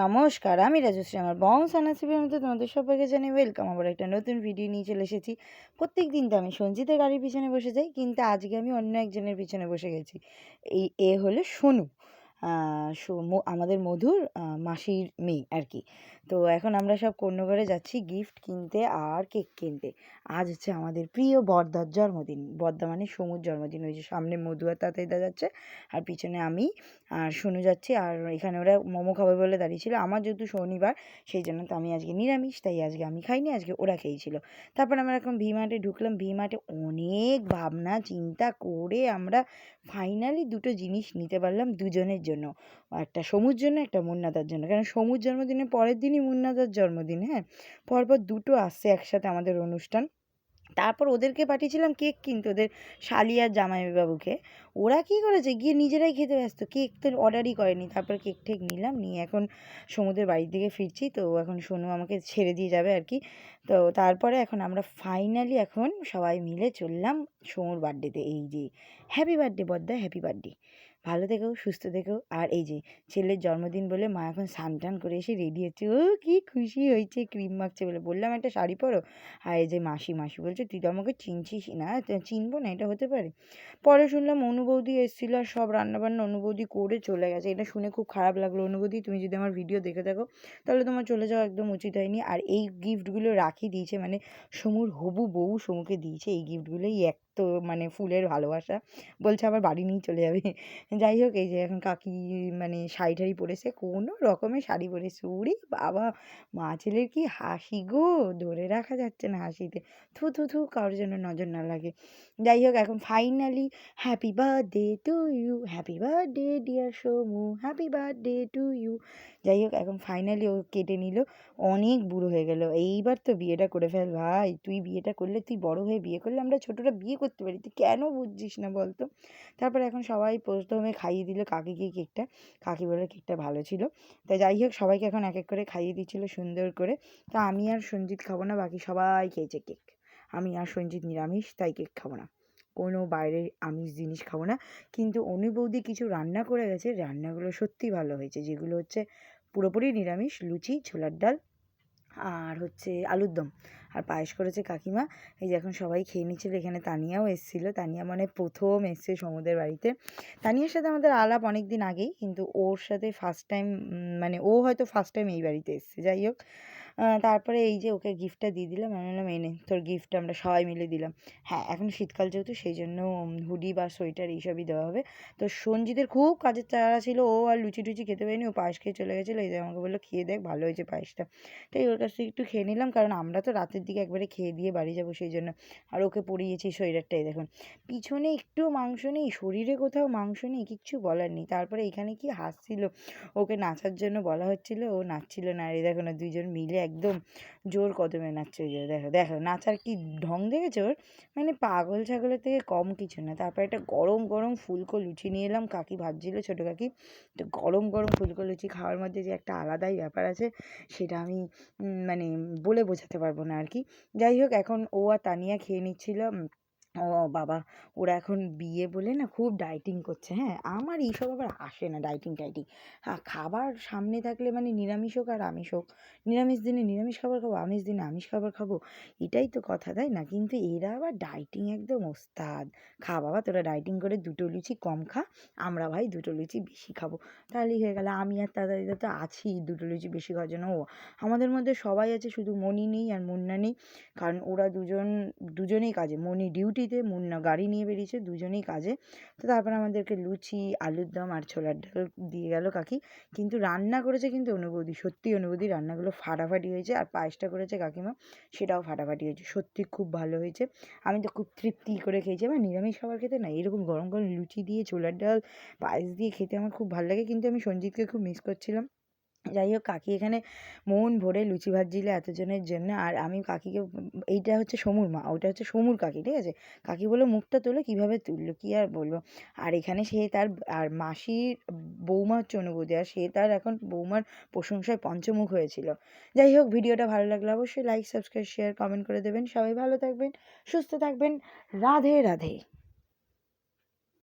নমস্কার, আমি রাজশ্রী। আমার বংশানাসিবের মধ্যে তোমাদের সবাইকে জানাই ওয়েলকাম। আবার একটা নতুন ভিডিও নিয়ে চলে এসেছি। প্রত্যেক দিন তো আমি সঞ্জিতের গাড়ির পিছনে বসে যাই, কিন্তু আজকে আমি অন্য একজনের পিছনে বসে গেছি। এ হলো সোনু, আমাদের মধুর মাসির মেয়ে আর কি। তো এখন আমরা সব কন্যঘরে যাচ্ছি গিফট কিনতে আর কেক কিনতে। আজ হচ্ছে আমাদের প্রিয় বড়দার জন্মদিন। বড়দা মানে সমুর জন্মদিন। ওই যে সামনে মধু আর তাতাইদা যাচ্ছে, আর পিছনে আমি আর সোনু যাচ্ছি। আর এখানে ওরা মোমো খাবে বলে দাঁড়িয়েছিল। আমার যেহেতু শনিবার, সেই জন্য তো আমি আজকে নিরামিষ, তাই আজকে আমি খাইনি, আজকে ওরা খেয়েছিল। তারপর আমরা এখন ভি মার্টে ঢুকলাম। ভি মার্টে অনেক ভাবনা চিন্তা করে আমরা ফাইনালি দুটো জিনিস নিতে পারলাম দুজনের জন্য। একটা সমুর জন্য, একটা মুন্নাদার জন্য। কারণ সমুর জন্মদিনের পরের দিনই মুন্নাদার জন্মদিন। হ্যাঁ, পরপর দুটো আসছে একসাথে আমাদের অনুষ্ঠান। তারপর ওদেরকে পাঠিয়েছিলাম কেক কিনতে, ওদের শালি আর জামাইবাবুকে। ওরা কী করেছে, গিয়ে নিজেরাই খেতে ব্যস্ত, কেক তো অর্ডারই করেনি। তারপর কেক ঠেক নিলাম, নিয়ে এখন সমুদ্রের বাড়ির দিকে ফিরছি। তো এখন সোনু আমাকে ছেড়ে দিয়ে যাবে আর কি। তো তারপরে এখন আমরা ফাইনালি এখন সবাই মিলে চললাম সমুর বার্থডেতে। এই যে হ্যাপি বার্থডে বদ্দা, হ্যাপি বার্থডে, ভালো থেকো, সুস্থ থেকো। আর এই যে ছেলের জন্মদিন বলে মা এখন স্নান টান করে এসে রেডি হচ্ছে। ও কি খুশি হয়েছে, ক্রিম মাখছে বলে। বললাম একটা শাড়ি পরো। আর এই যে মাসি বলছে তুই তো আমাকে চিনছিস না। চিনবো না, এটা হতে পারে? পরে শুনলাম অনুবৌদি এসেছিল আর সব রান্নাবান্না অনুবৌদি করে চলে গেছে। এটা শুনে খুব খারাপ লাগলো। অনুবৌদি, তুমি যদি আমার ভিডিও দেখে থাকো তাহলে তোমার চলে যাওয়া একদম উচিত হয়নি। আর এই গিফটগুলো রাখি দিয়েছে, মানে সমুর হবু বউ সমুকে দিয়েছে এই গিফটগুলোই। এক তো মানে ফুলের ভালোবাসা, বলছে আবার বাড়ি নিয়ে চলে যাবে। যাই হোক, এই যে এখন কাকি মানে শাড়ি টাড়ি পরেছে, কোনো রকমের শাড়ি পরেছে। ওরে বাবা, মা ছেলের কি হাসি গো, ধরে রাখা যাচ্ছে না হাসিতে। থু থু থু, কারোর যেন নজর না লাগে। যাই হোক, এখন finally happy birthday to you, happy birthday dear Somu, happy birthday to you. যাই হোক, এখন ফাইনালি ও কেটে নিল। অনেক বুড়ো হয়ে গেল, এইবার তো বিয়েটা করে ফেল ভাই। তুই বিয়েটা করলে, তুই বড় হয়ে বিয়ে করলে আমরা ছোটরা বিয়ে করতে পারি, তুই কেন বুঝছিস না বলতো? তারপরে এখন সবাই প্রথমে খাইয়ে দিল কাকিকে কেকটা। কাকি বলে কেকটা ভালো ছিল। তাই যাই হোক, সবাইকে এখন এক এক করে খাইয়ে দিচ্ছিল সুন্দর করে। তা আমি আর সঞ্জিত খাবো না, বাকি সবাই খেয়েছে কেক। আমি আর সঞ্জিত নিরামিষ, তাই কেক খাবো না, কোনো বাইরের আমিষ জিনিস খাবো না। কিন্তু অনু বৌদি কিছু রান্না করে গেছে, রান্নাগুলো সত্যি ভালো হয়েছে। যেগুলো হচ্ছে পুরোপুরি নিরামিষ, লুচি, ছোলার ডাল আর হচ্ছে আলুর দম, আর পায়েস করেছে কাকিমা। এই যে এখন সবাই খেয়ে নিচ্ছিল। এখানে তানিয়াও এসেছিলো। তানিয়া মানে প্রথম এসছে সমুদ্রের বাড়িতে। তানিয়ার সাথে আমাদের আলাপ অনেক দিন আগেই, কিন্তু ওর সাথে ফার্স্ট টাইম, মানে ও হয়তো ফার্স্ট টাইম এই বাড়িতে এসছে। যাই হোক, তারপরে এই যে ওকে গিফটটা দিয়ে দিলাম। আমি বললাম এনে তোর গিফটটা, আমরা সবাই মিলে দিলাম। হ্যাঁ, এখন শীতকাল যেহেতু, সেই জন্য হুডি বা সোয়েটার এইসবই দেওয়া হবে। তো সঞ্জিতের খুব কাজের তাড়া ছিল, ও আর লুচি টুচি খেতে পারেনি, ও পায়েস খেয়ে চলে গেছিলো। এই যে আমাকে বললো খেয়ে দেখ, ভালো হয়েছে পায়েসটা। তাই ওর কাছ থেকে একটু খেয়ে নিলাম, কারণ আমরা তো রাতের দিকে একবারে খেয়ে দিয়ে বাড়ি যাবো, সেই জন্য। আর ওকে পরিয়েছি সোয়েটারটাই দেখুন, পিছনে একটু মাংস নেই, শরীরে কোথাও মাংস নেই, কিচ্ছু বলার নেই। তারপরে এখানে কি হাসছিল, ওকে নাচার জন্য বলা হচ্ছিল, ও নাচছিল না। আর এই দেখো না, দুইজন মিলে একদম জোর কদমে নাচছে। ওই যে দেখো দেখো নাচার কি ঢং দেখেছো ওর, মানে পাগল ছাগলের থেকে কম কিছু না। তারপর একটা গরম গরম ফুলকো লুচি নিয়ে এলাম, কাকি ভাজছিল, ছোটো কাকি। তো গরম গরম ফুলকো লুচি খাওয়ার মধ্যে যে একটা আলাদাই ব্যাপার আছে, সেটা আমি মানে বলে বোঝাতে পারবো না আর কি। যাই হোক, এখন ও আর তানিয়া খেয়ে নিচ্ছিল। ও বাবা, ওরা এখন বিয়ে বলে না খুব ডায়েটিং করছে। হ্যাঁ, আমার এইসব আবার আসে না, ডায়েটিং টাইটিং। হ্যাঁ, খাবার সামনে থাকলে মানে নিরামিষ হোক আর আমিষ হোক, নিরামিষ দিনে নিরামিষ খাবার খাবো, আমিষ দিনে আমিষ খাবার খাবো, এটাই তো কথা, তাই না? কিন্তু এরা আবার ডায়েটিং একদম ওস্তাদ। খা বাবা, তোরা ডায়েটিং করে দুটো লুচি কম খা, আমরা ভাই দুটো লুচি বেশি খাবো, তাহলেই হয়ে গেল। আমি আর দাদা দিদা তো আছি দুটো লুচি বেশি খাওয়ার জন্য। ও আমাদের মধ্যে সবাই আছে, শুধু মণি নেই আর মুন্না নেই। কারণ ওরা দুজনেই কাজে। মণি ডিউটিতে, মুন্না গাড়ি নিয়ে বেরিয়েছে, দুজনেই কাজে। তো তারপর আমাদেরকে লুচি, আলুর দম আর ছোলার ডাল দিয়ে গেল কাকি। কিন্তু রান্না করেছে কিন্তু অনুবৌদি, সত্যি অনুবৌদি রান্নাগুলো ফাটাফাটি হয়েছে। আর পায়েসটা করেছে কাকিমা, সেটাও ফাটাফাটি হয়েছে, সত্যি খুব ভালো হয়েছে। আমি তো খুব তৃপ্তি করে খেয়েছি। আমার নিরামিষ খাবার খেতে না, এরকম গরম গরম লুচি দিয়ে, ছোলার ডাল, পায়েস দিয়ে খেতে আমার খুব ভালো লাগে। কিন্তু আমি সঞ্জিতকে খুব মিস করছিলাম। যাই হোক, কাকি এখানে মন ভরে লুচি ভাজছিল এতজনের জন্য। আর আমি কাকিকে, এইটা হচ্ছে সমুর মা, ওটা হচ্ছে সমুর কাকি, ঠিক আছে? কাকি বললো মুখটা তোলো, কীভাবে তুললো কী আর বলবো। আর এখানে সে তার, আর মাসির বৌমা হচ্ছে অনুবৌদি, আর সে তার এখন বৌমার প্রশংসায় পঞ্চমুখ হয়েছিল। যাই হোক, ভিডিওটা ভালো লাগলে অবশ্যই লাইক, সাবস্ক্রাইব, শেয়ার, কমেন্ট করে দেবেন। সবাই ভালো থাকবেন, সুস্থ থাকবেন। রাধে রাধে।